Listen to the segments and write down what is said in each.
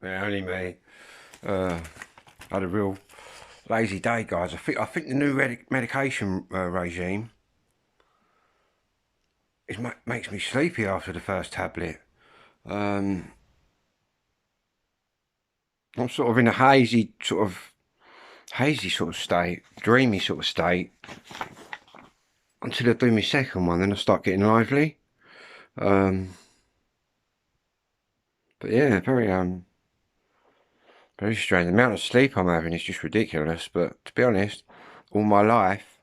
Yeah, only me. Uh, had a real lazy day, guys. I think the new medication regime makes me sleepy after the first tablet. Um, I'm sort of in a hazy sort of state, dreamy sort of state, until I do my second one, then I start getting lively. Um, but yeah, very strange. The amount of sleep I'm having is just ridiculous. But to be honest, all my life,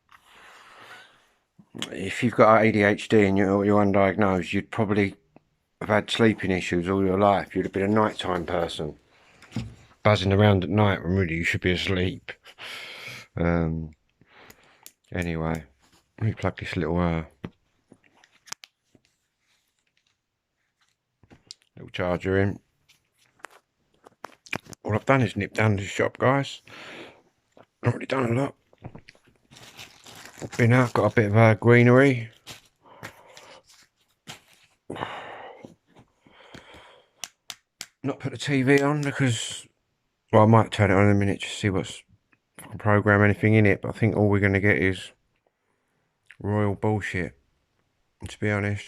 if you've got ADHD and you're undiagnosed, you'd probably have had sleeping issues all your life. You'd have been a nighttime person, buzzing around at night when really you should be asleep. Um, anyway, let me plug this little charger in. All I've done is nip down to the shop, guys. Not really done a lot. I've been out, got a bit of greenery. Not put the TV on because, well, I might turn it on in a minute to see what's, if I can program anything in it. But I think all we're going to get is royal bullshit. And to be honest,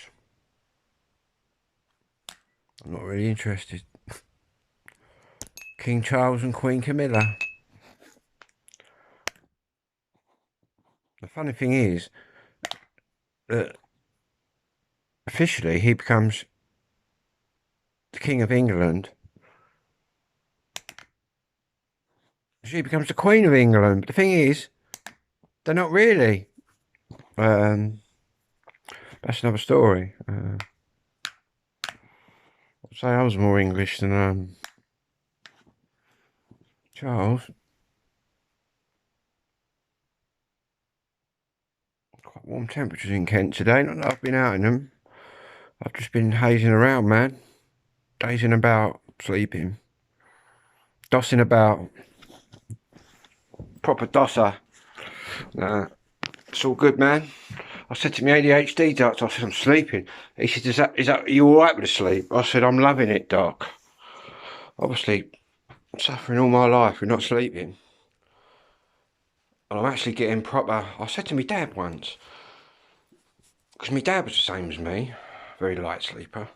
I'm not really interested. King Charles and Queen Camilla. The funny thing is that officially he becomes the King of England. She becomes the Queen of England. But the thing is, they're not really. That's another story. I'd say I was more English than Charles. Quite warm temperatures in Kent today. Not that I've been out in them. I've just been hazing around, man. Dazing about, sleeping. Dossing about. Proper dosser. It's all good, man. I said to my ADHD doctor, I said, I'm sleeping. He said, are you alright with the sleep? I said, I'm loving it, doc. Obviously, I'm suffering all my life with not sleeping. And I'm actually getting proper. I said to my dad once, because my dad was the same as me, very light sleeper,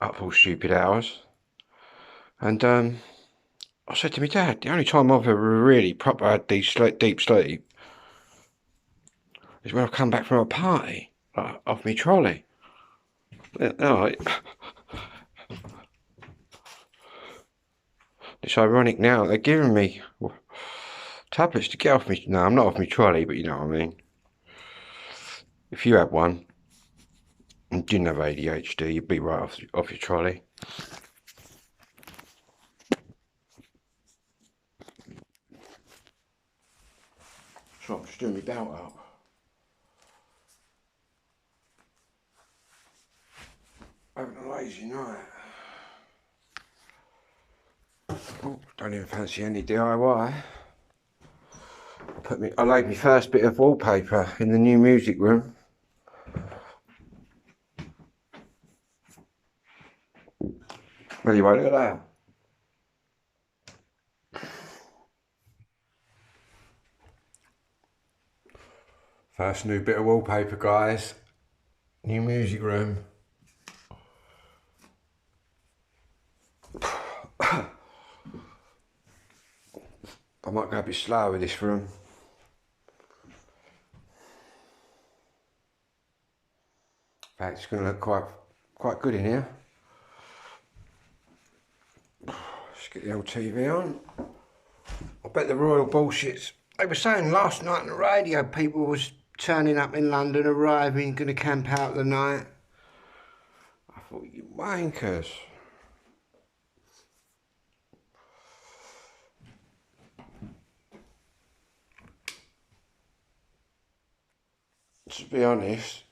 up all stupid hours. And I said to my dad, the only time I've ever really proper had deep sleep is when I've come back from a party, like, off my trolley. It's ironic now, they're giving me tablets to get off me. No, I'm not off my trolley, but you know what I mean. If you had one and didn't have ADHD, you'd be right off your trolley. So I'm just doing my belt up. Having a lazy night. Oh, don't even fancy any DIY. I laid my first bit of wallpaper in the new music room. Anyway, look at that. First new bit of wallpaper, guys. New music room. I might go a bit slow with this room. In fact, it's going to look quite good in here. Let's get the old TV on. I bet the royal bullshits. They were saying last night on the radio people was turning up in London, arriving, going to camp out the night. I thought, you wankers. To be honest,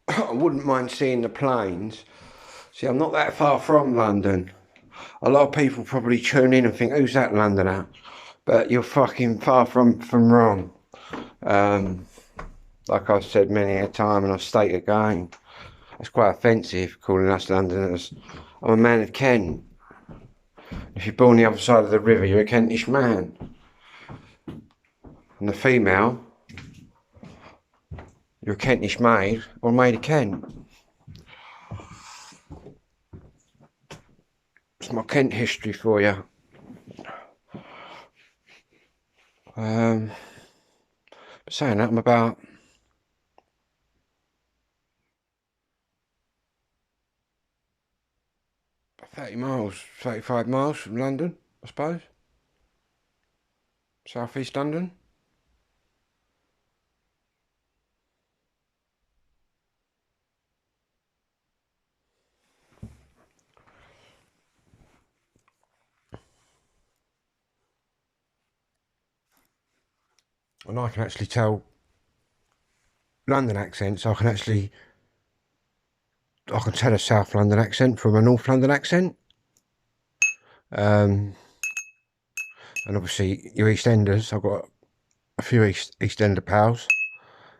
I wouldn't mind seeing the planes. See, I'm not that far from London. A lot of people probably tune in and think, who's that Londoner? But you're fucking far from wrong. Like I've said many a time and I'll state again, That's quite offensive, calling us Londoners. I'm a man of Kent. If you're born the other side of the river, you're a Kentish man. And the female, you're a Kentish maid or maid of Kent. It's my Kent history for you. Saying that, I'm about 30 miles, 35 miles from London, I suppose. South East London. And I can actually tell London accents. I can tell a South London accent from a North London accent. And obviously your EastEnders, I've got a few EastEnder pals,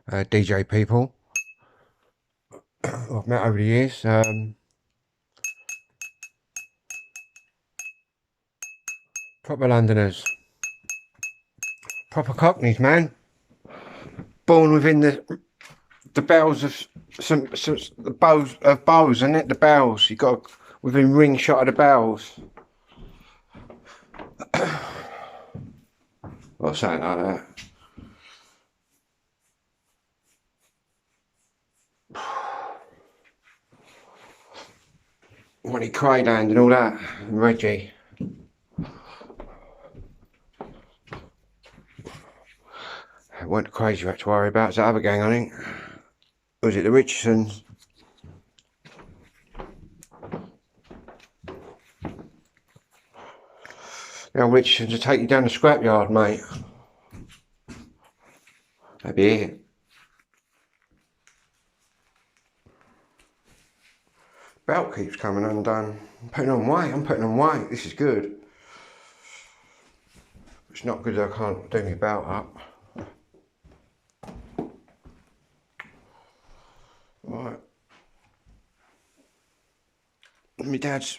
DJ people I've met over the years. Proper Londoners, proper Cockneys, man. Born within the bells of some the bows, isn't it? The bells. You got within ring shot of the bells. Or something like that. Ronnie Crayland and all that, and Reggie. It weren't crazy you had to worry about. It's that other gang, I think. Or was it the Richardsons? The old Richardsons will take you down the scrapyard, mate. That'd be it. Belt keeps coming undone. I'm putting on weight. This is good. It's not good that I can't do my belt up. Right. My dad's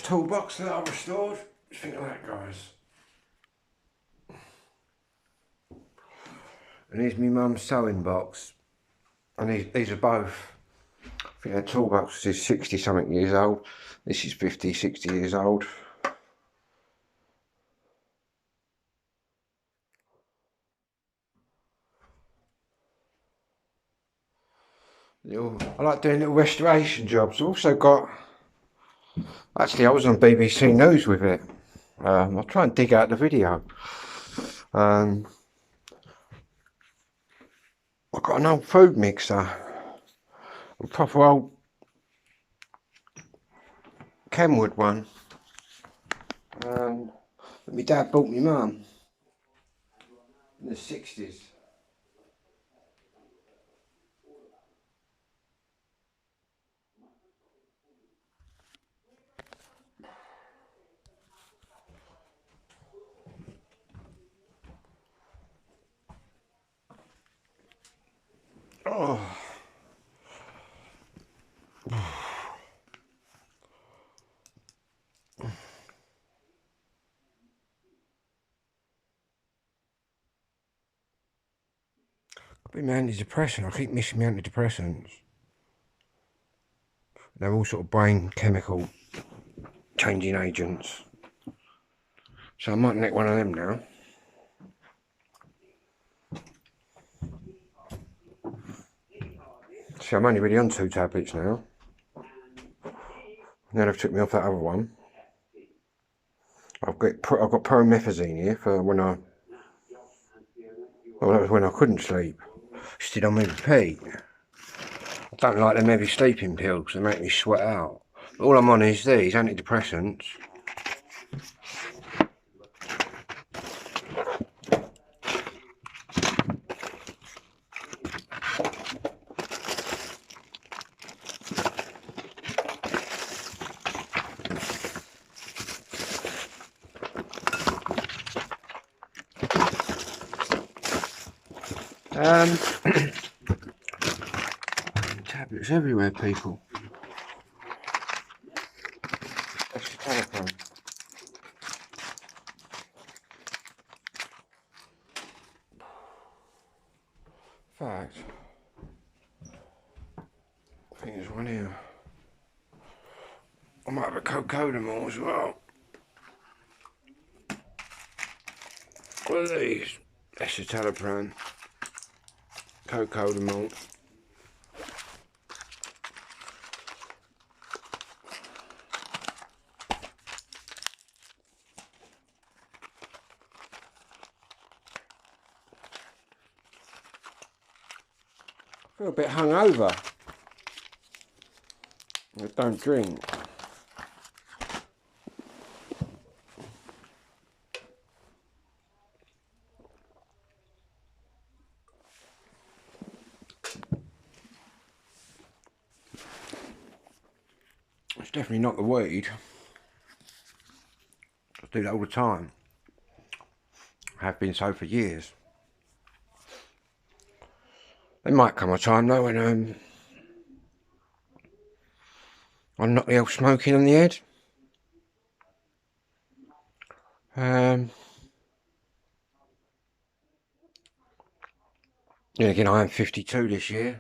toolbox that I restored. Just think of that, guys. And here's my mum's sewing box. And these are both. I think that toolbox is 60 something years old. This is 50, 60 years old. I like doing little restoration jobs. I've also got, actually I was on BBC News with it. I'll try and dig out the video. I've got an old food mixer, a proper old Kenwood one, that my dad bought me mum in the 60s. Oh. I've been my antidepressant. I keep missing my antidepressants. They're all sort of brain chemical changing agents. So I might nick one of them now. See, I'm only really on 2 tablets now. Now they've took me off that other one. I've got promethazine here for when that was when I couldn't sleep. Still on me repeat. I don't like them heavy sleeping pills, they make me sweat out. But all I'm on is these antidepressants. Tablet It's everywhere, people. That's the telephone. Fact. I think there's one here. I might have a Cocodamol as well. What are these? Escitalopram. Cocodamol. I feel a bit hungover. I don't drink. It's definitely not the weed. I do that all the time. I have been so for years. There might come a time though when I'll knock the old smoking on the head. Then again, I am 52 this year.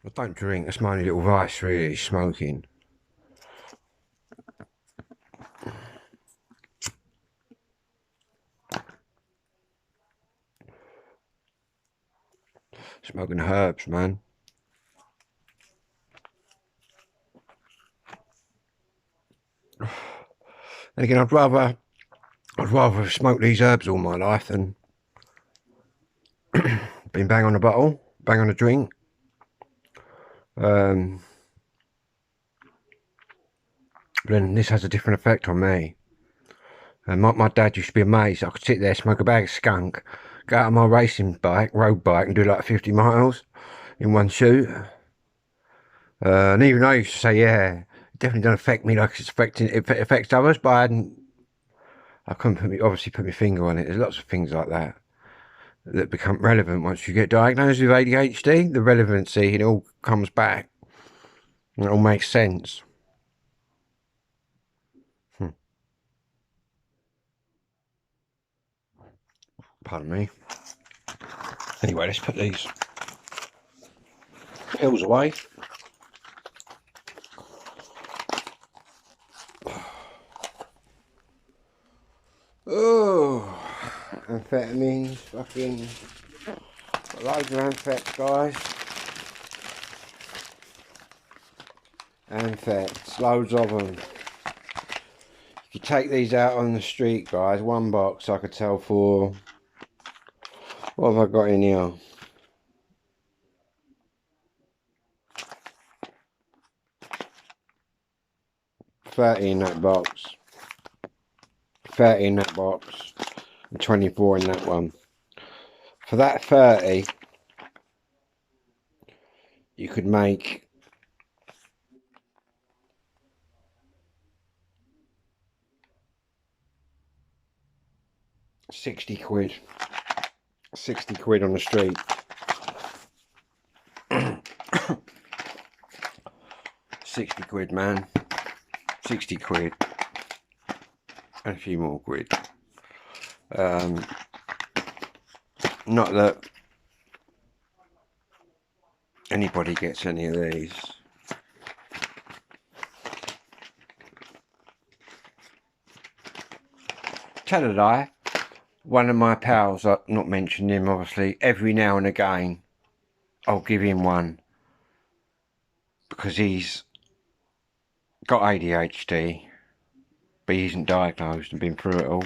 I don't drink, that's my only little vice really, smoking. Smoking herbs, man. And again, I'd rather smoke these herbs all my life than been bang on a bottle, bang on a drink. But then this has a different effect on me. And my dad used to be amazed. I could sit there, smoke a bag of skunk, go out on my racing bike, road bike, and do like 50 miles in one shoot. And even I used to say, yeah, it definitely doesn't affect me like it affects others, but I couldn't obviously put my finger on it. There's lots of things like that become relevant once you get diagnosed with ADHD. The relevancy, it all comes back. It all makes sense. Pardon me. Anyway, let's put these pills away. Oh, amphetamines, fucking got loads of amphetamines, guys. Amphetamines, loads of them. If you take these out on the street, guys, one box I could sell for, what have I got in here? $30 in that box. 30 in that box. And 24 in that one. For that 30, you could make 60 quid. 60 quid on the street. 60 quid, man. 60 quid. And a few more quid. Not that anybody gets any of these. Tell a lie. One of my pals, I'll not mention him obviously, every now and again I'll give him one because he's got ADHD, but he isn't diagnosed and been through it all.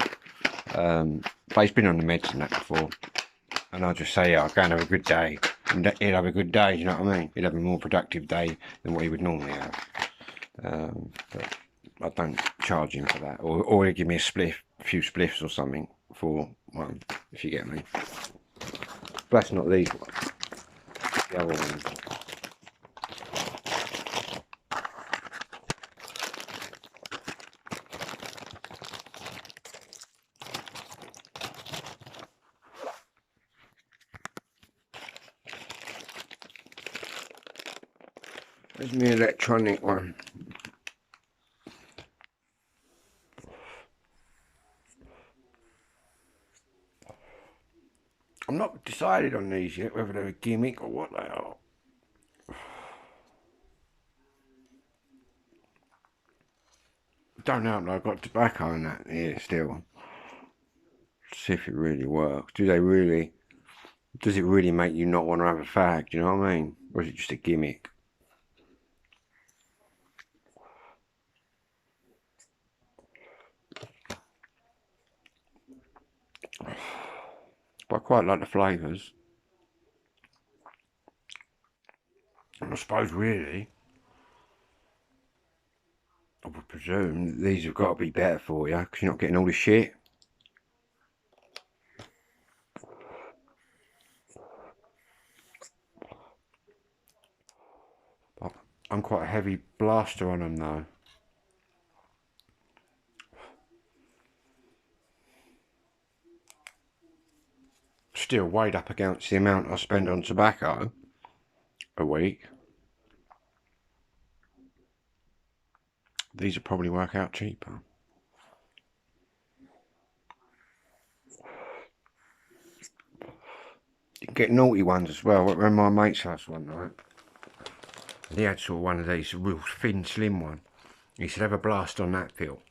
But he's been on the meds and that before, and I'll just say, yeah, I'll go and have a good day, and he'll have a good day, you know what I mean? He'll have a more productive day than what he would normally have. But I don't charge him for that, or he'll give me a few spliffs or something for one, if you get me. But that's not these ones, the other ones. There's my electronic one. I'm not decided on these yet, whether they're a gimmick or what they are. Don't know, I've got tobacco in that here still. See if it really works. Does it really make you not want to have a fag, do you know what I mean? Or is it just a gimmick? But I quite like the flavours. I suppose really, I would presume these have got to be better for you because you're not getting all the shit. But I'm quite a heavy blaster on them though. Still weighed up against the amount I spend on tobacco a week. These will probably work out cheaper. You can get naughty ones as well. When my mate's house one night, he had sort of one of these, a real thin, slim one. He said, have a blast on that, Phil.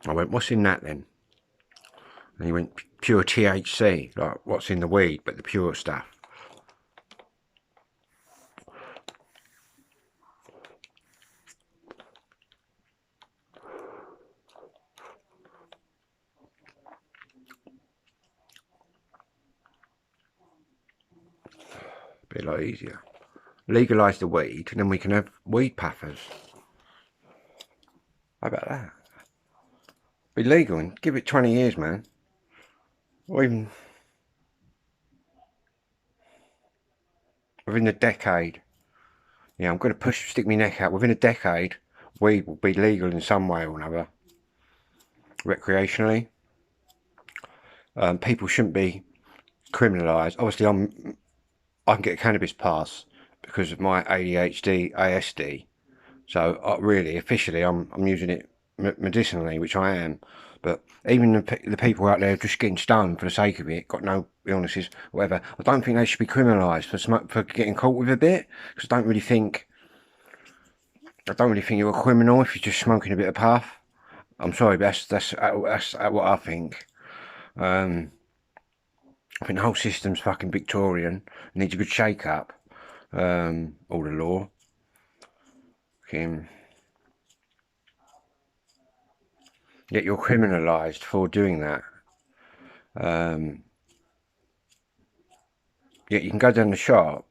I went, what's in that then? And he went, pure THC, like what's in the weed, but the pure stuff. Be a lot easier. Legalise the weed, and then we can have weed puffers. How about that? Be legal and give it 20 years, man. Or even within a decade. Yeah, I'm going to stick my neck out. Within a decade, weed will be legal in some way or another. Recreationally. People shouldn't be criminalised. Obviously, I can get a cannabis pass because of my ADHD, ASD. So really, officially, I'm using it medicinally, which I am. But even the people out there just getting stoned for the sake of it, got no illnesses, whatever, I don't think they should be criminalised for getting caught with a bit. Because I don't really think you're a criminal if you're just smoking a bit of puff. I'm sorry, but that's what I think. I think the whole system's fucking Victorian. It needs a good shake-up. All the law. Yet you're criminalised for doing that. Yet you can go down the shop,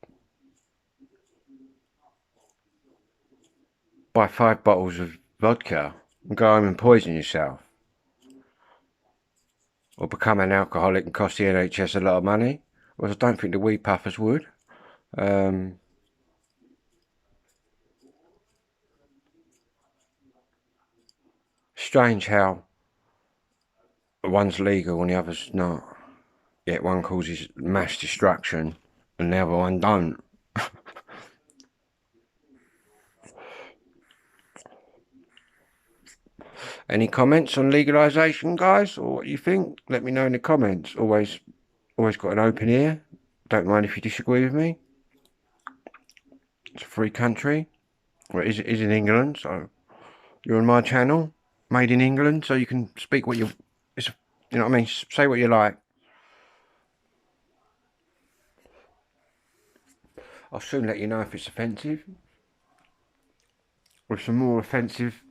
buy 5 bottles of vodka, and go home and poison yourself. Or become an alcoholic and cost the NHS a lot of money. Whereas I don't think the weed puffers would. Strange how one's legal and the other's not. Yet one causes mass destruction and the other one don't. Any comments on legalisation, guys, or what you think? Let me know in the comments. Always got an open ear. Don't mind if you disagree with me. It's a free country. Well, it is in England, so you're on my channel, made in England, so you can speak what you know what I mean. Say what you like. I'll soon let you know if it's offensive. With some more offensive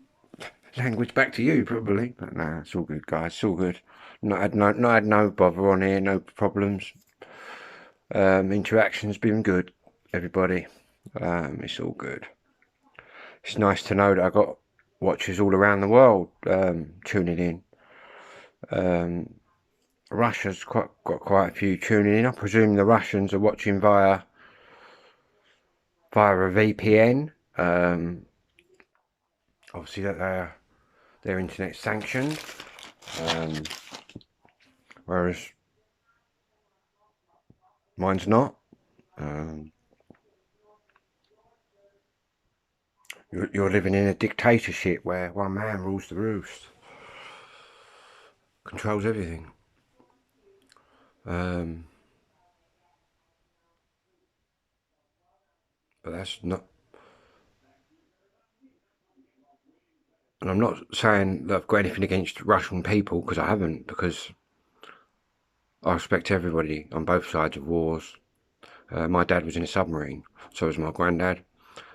language back to you, probably. But nah, it's all good, guys. It's all good. Not had no bother on here, no problems. Interaction's been good, everybody. It's all good. It's nice to know that I got watchers all around the world tuning in. Russia's got quite a few tuning in. I presume the Russians are watching via a VPN. Obviously that their internet's sanctioned, whereas mine's not. You're living in a dictatorship where one man rules the roost, controls everything. But that's not. And I'm not saying that I've got anything against Russian people, because I haven't, because I respect everybody on both sides of wars. My dad was in a submarine, so was my granddad,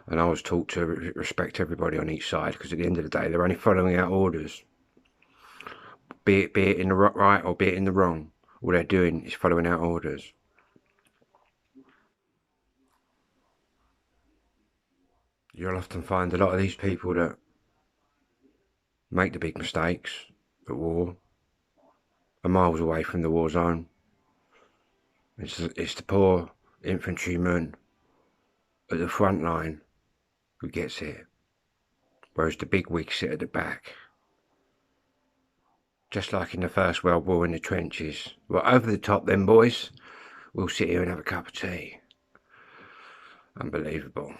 and I was taught to respect everybody on each side, because at the end of the day, they're only following out orders, be it in the right or be it in the wrong. All they're doing is following out orders. You'll often find a lot of these people that make the big mistakes at war are miles away from the war zone. It's the poor infantryman at the front line who gets it, whereas the big wigs sit at the back. Just like in the First World War in the trenches. Well, over the top then, boys. We'll sit here and have a cup of tea. Unbelievable.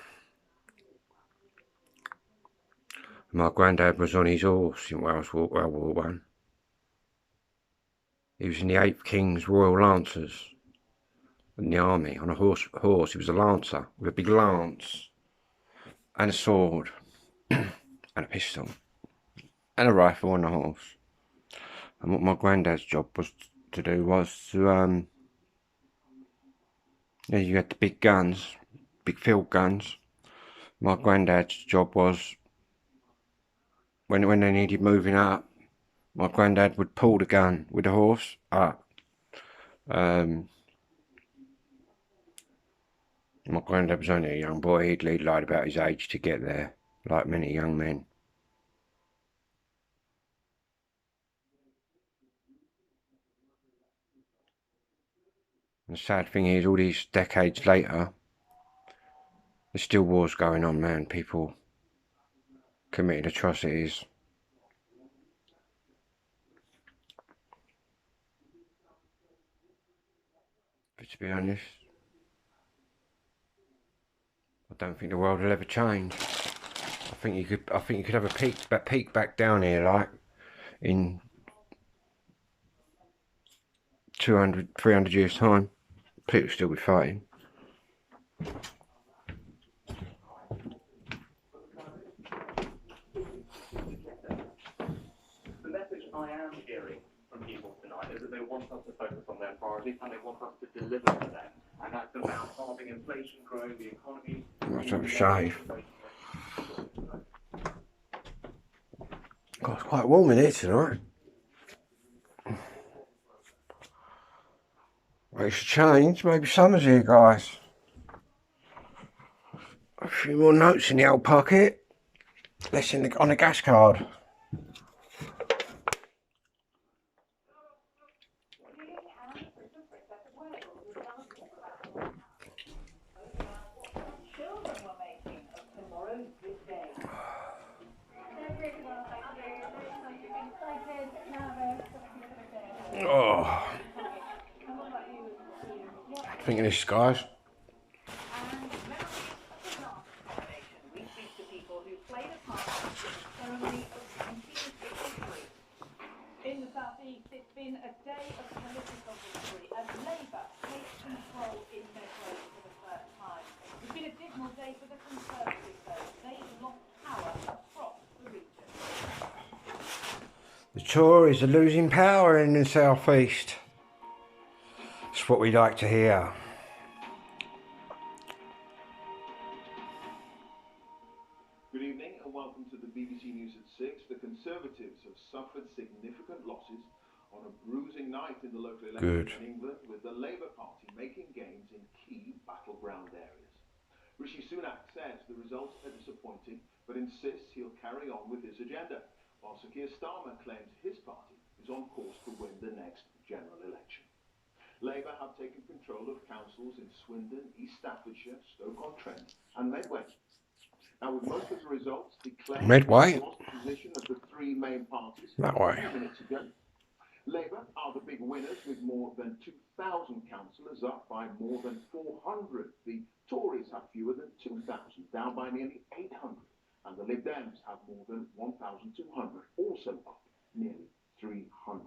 My granddad was on his horse in World War One. He was in the 8th King's Royal Lancers in the army on a horse. He was a lancer with a big lance and a sword and a pistol and a rifle on the horse. And what my granddad's job was to do was to you had the big guns, big field guns. My granddad's job was when they needed moving up, my granddad would pull the gun with the horse up. My granddad was only a young boy. He'd lied about his age to get there, like many young men. And the sad thing is, all these decades later, there's still wars going on, man. People committing atrocities. But to be honest, I don't think the world will ever change. I think you could have a peak back down here, like in 200, 300 years' time. People will still be fighting. The message I am hearing from people tonight is that they want us to focus on their priorities and they want us to deliver to them. And that's about halving inflation, growing the economy. Let's have a shave. God, it's quite warm in here tonight. Well, it should change. Maybe summer's here, guys. A few more notes in the old pocket. Less on the gas card. Oh, thinking this, guys. In the South East, it's been a day of political victory as Labour takes control in Medway for the first time. It's been a dismal day for the Conservatives, though. They lost power across the region. The Tories are losing power in the South East. That's what we like to hear. Good evening and welcome to the BBC News at 6. The Conservatives have suffered significant losses on a bruising night in the local elections in England, with the Labour Party making gains in key battleground areas. Rishi Sunak says the results are disappointing, but insists he'll carry on with his agenda, while Sir Keir Starmer claims his party is on course to win the next general election. Labour have taken control of councils in Swindon, East Staffordshire, Stoke-on-Trent and Medway. Now, with most of the results declared, Medway? lost position of the three main parties That way. a few minutes ago. Labour are the big winners with more than 2,000 councillors, up by more than 400. The Tories have fewer than 2,000, down by nearly 800. and the Lib Dems have more than 1,200, also up nearly 300.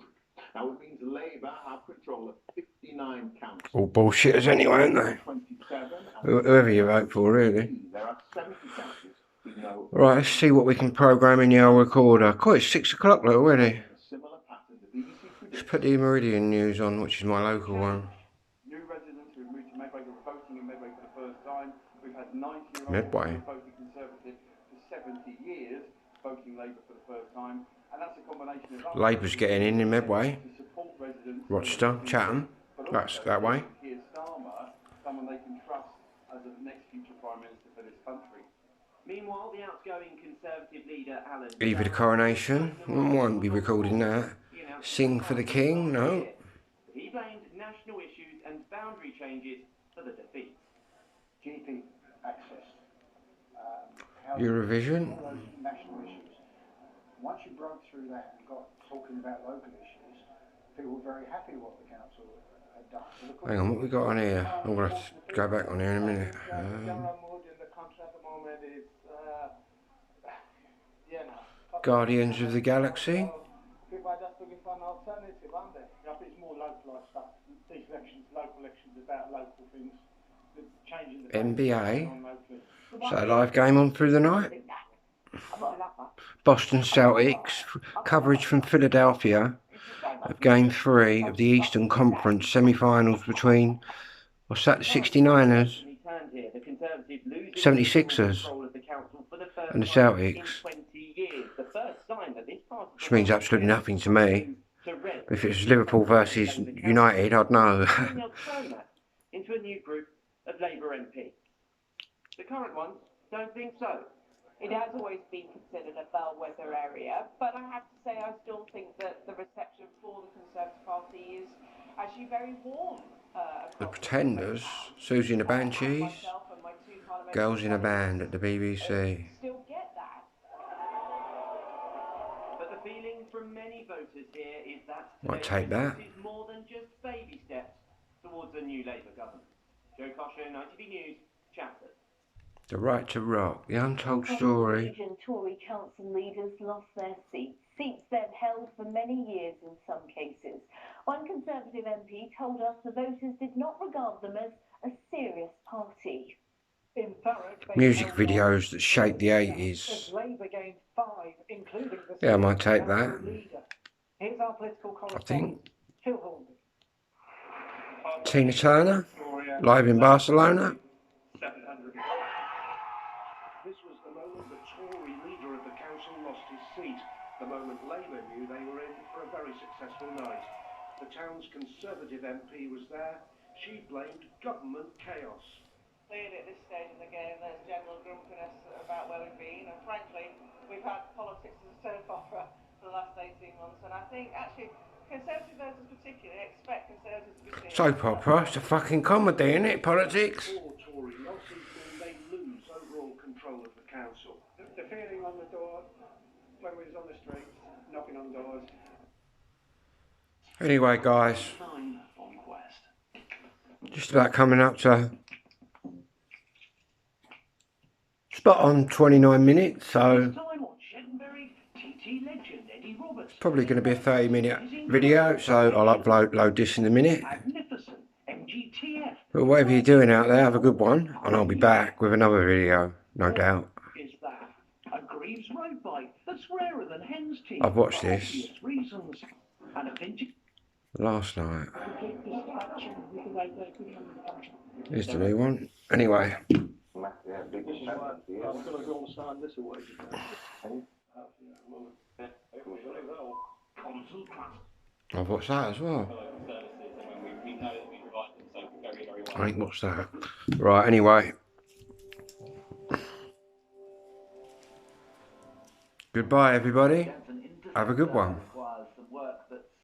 Now it means Labour have control of 59 councils. All bullshitters anyway, aren't they? 27, Whoever you vote for, really. there are 70 councils with no Right, let's see what we can program in the old recorder. Quite, it's 6 o'clock though already. similar pattern. The BBC Let's put the Meridian News on, which is my local one. New residents who have moved to Medway who are voting in Medway for the first time. We've had 90-year-olds Medway. who have voted Conservative for 70 years, voting Labour for the first time. And that's a combination of... Labour's getting in Medway. To support residents... Rochester, Chatham. That's that way. Keir Starmer, someone they can trust as the next future Prime Minister for this country. Meanwhile, the outgoing Conservative leader, Alan... Eve of the coronation. Won't be recording that. Sing for the King, no. He blamed national issues and boundary changes for the defeat. GP access. Eurovision. All those national issues. Once you broke through that and got talking about local issues, people were very happy with what the council had done. Hang on, what we got on here? I'm going to have to go back on here in a minute. General mood in the country at the moment is, Guardians of the Galaxy. People are just looking for an alternative, aren't they? I think it's more localised stuff. These elections, local elections, about local things. Changing the NBA. Is that a live game on through the night? Boston Celtics. Coverage from Philadelphia of Game 3 of the Eastern Conference semi-finals between, what's that, the 69ers, 76ers and the Celtics. Which means absolutely nothing to me. If it was Liverpool versus United, I'd know. Into a new group of Labour MPs. The current ones don't think so. It has always been considered a bellwether area, but I have to say I still think that the reception for the Conservative Party is actually very warm. The Pretenders, Susie and the Banshees, Girls in a Band at the BBC. Still get that. But the feeling from many voters here is that Might take that. is more than just baby steps towards a new Labour government. Joe Cosher, 9TV News, Chatsworth. The Right to Rock, the untold story. Region Tory council leaders lost their seats they've held for many years in some cases. One Conservative MP told us the voters did not regard them as a serious party. In Thurrock, Music videos that shaped the 80s. Labour gained 5, including the Yeah, I might take that. leader. Here's our political I think. Phil Hornby. Tina Turner, live in Barcelona. This was the moment the Tory leader of the council lost his seat, the moment Labour knew they were in for a very successful night. The town's Conservative MP was there. She blamed government chaos. Clearly at this stage in the game there's general grumpiness about where we've been, and frankly we've had politics as a soap opera for the last 18 months, and I think actually Conservative voters particularly expect Conservatives to be seen. Soap opera, it's a fucking comedy, isn't it? Politics. Four Tory losses mean they lose overall control of the council. The feeling on the door when we was on the streets, knocking on doors. Anyway, guys, Time on Quest. just about coming up to spot on 29 minutes, so Time on Sheddenbury, TT legend Eddie Roberts. probably going to be a 30-minute video, so I'll load this in a minute. Magnificent MGTF. But whatever you're doing out there, have a good one, and I'll be back with another video, no doubt. Is that a Greaves road bike that's rarer than hen's teeth? I've watched for this. obvious reasons. And a vintage Last night. Here's the new one. Anyway, I'm going to go and sign this away. I've watched that as well. I ain't watched that. Right, anyway. Goodbye, everybody. Have a good one.